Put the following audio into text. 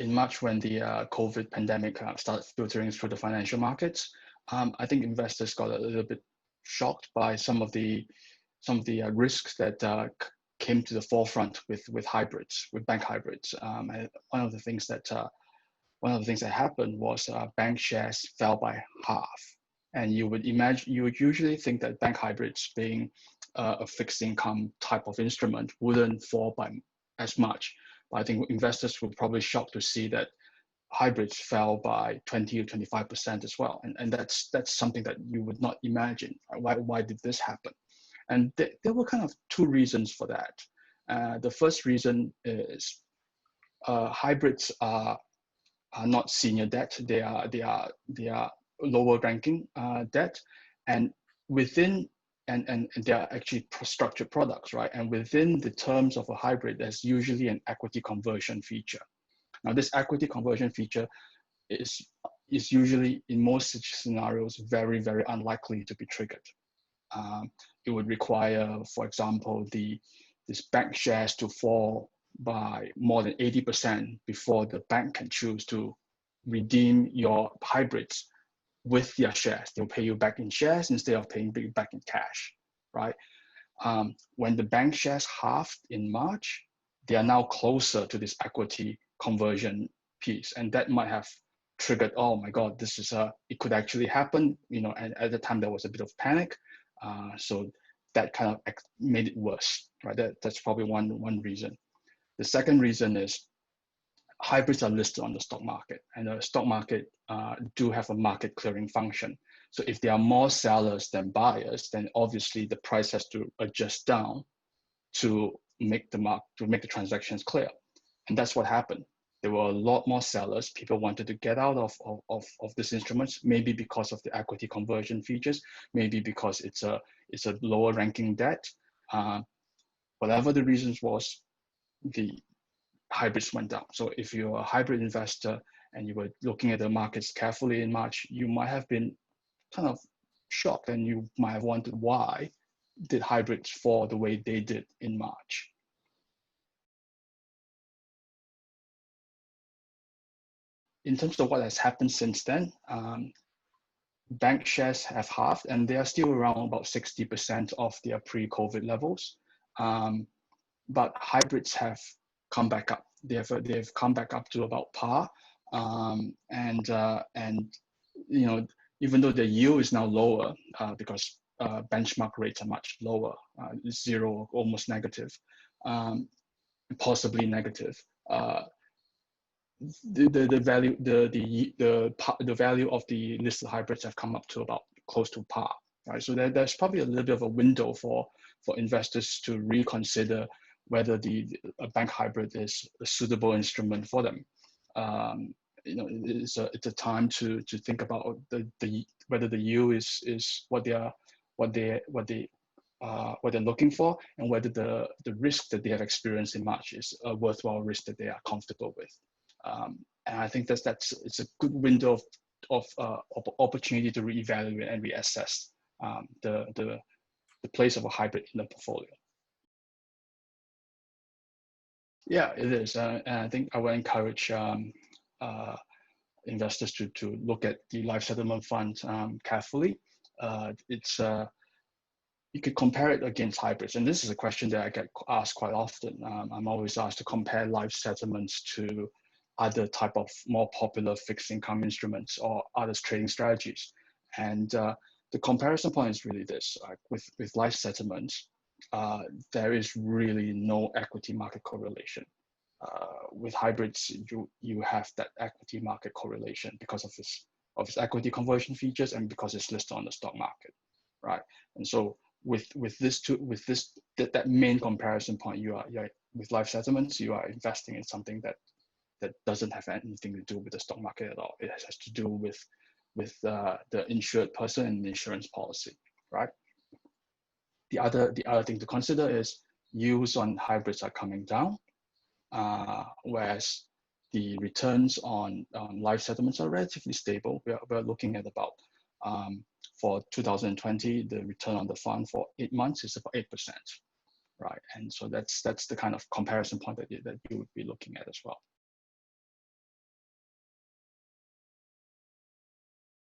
in March, when the COVID pandemic started filtering through the financial markets, I think investors got a little bit shocked by some of the risks that came to the forefront with hybrids, with bank hybrids. And one of the things that happened was bank shares fell by half. And you would usually think that bank hybrids, being a fixed income type of instrument, wouldn't fall by as much. But I think investors were probably shocked to see that hybrids fell by 20 or 25% as well. And that's something that you would not imagine. Why did this happen? And there were kind of two reasons for that. The first reason is hybrids are not senior debt. They are lower ranking debt, and within and they are actually structured products, right? And within the terms of a hybrid, there's usually an equity conversion feature. Now, this equity conversion feature is usually, in most such scenarios, very, very unlikely to be triggered. It would require, for example, this bank shares to fall by more than 80% before the bank can choose to redeem your hybrids with their shares. They'll pay you back in shares instead of paying you back in cash, right? When the bank shares halved in March, they are now closer to this equity conversion piece, and that might have triggered, oh my God, this is it could actually happen, and at the time there was a bit of panic, so that kind of made it worse, right? That's probably one reason. The second reason is hybrids are listed on the stock market, and the stock market do have a market clearing function. So if there are more sellers than buyers, then obviously the price has to adjust down to make the transactions clear. And that's what happened. There were a lot more sellers. People wanted to get out of these instruments, maybe because of the equity conversion features, maybe because it's a lower ranking debt. Whatever the reasons was, the hybrids went down. So if you're a hybrid investor and you were looking at the markets carefully in March, you might have been kind of shocked, and you might have wondered, why did hybrids fall the way they did in March? In terms of what has happened since then, bank shares have halved, and they are still around about 60% of their pre-COVID levels. But hybrids have come back up. They've come back up to about par, and even though the yield is now lower because benchmark rates are much lower, zero, almost negative, possibly negative. The value of the listed hybrids have come up to about close to par, right? So there's probably a little bit of a window for investors to reconsider whether a bank hybrid is a suitable instrument for them. It's a time to think about whether the yield is what they're looking for, and whether the risk that they have experienced in March is a worthwhile risk that they are comfortable with. And I think it's a good window of opportunity to reevaluate and reassess the place of a hybrid in the portfolio. Yeah, it is. And I think I would encourage investors to look at the life settlement fund carefully. You could compare it against hybrids. And this is a question that I get asked quite often. I'm always asked to compare life settlements to other type of more popular fixed income instruments or other trading strategies. And the comparison point is really this: with life settlements, there is really no equity market correlation. With hybrids, you have that equity market correlation because of its equity conversion features, and because it's listed on the stock market, right? And so with that main comparison point, you're with life settlements, you are investing in something that doesn't have anything to do with the stock market at all. It has to do with the insured person and the insurance policy, right? The other thing to consider is yields on hybrids are coming down, whereas the returns on life settlements are relatively stable. We're looking at about, for 2020, the return on the fund for 8 months is about 8%, right? And so that's the kind of comparison point that you would be looking at as well.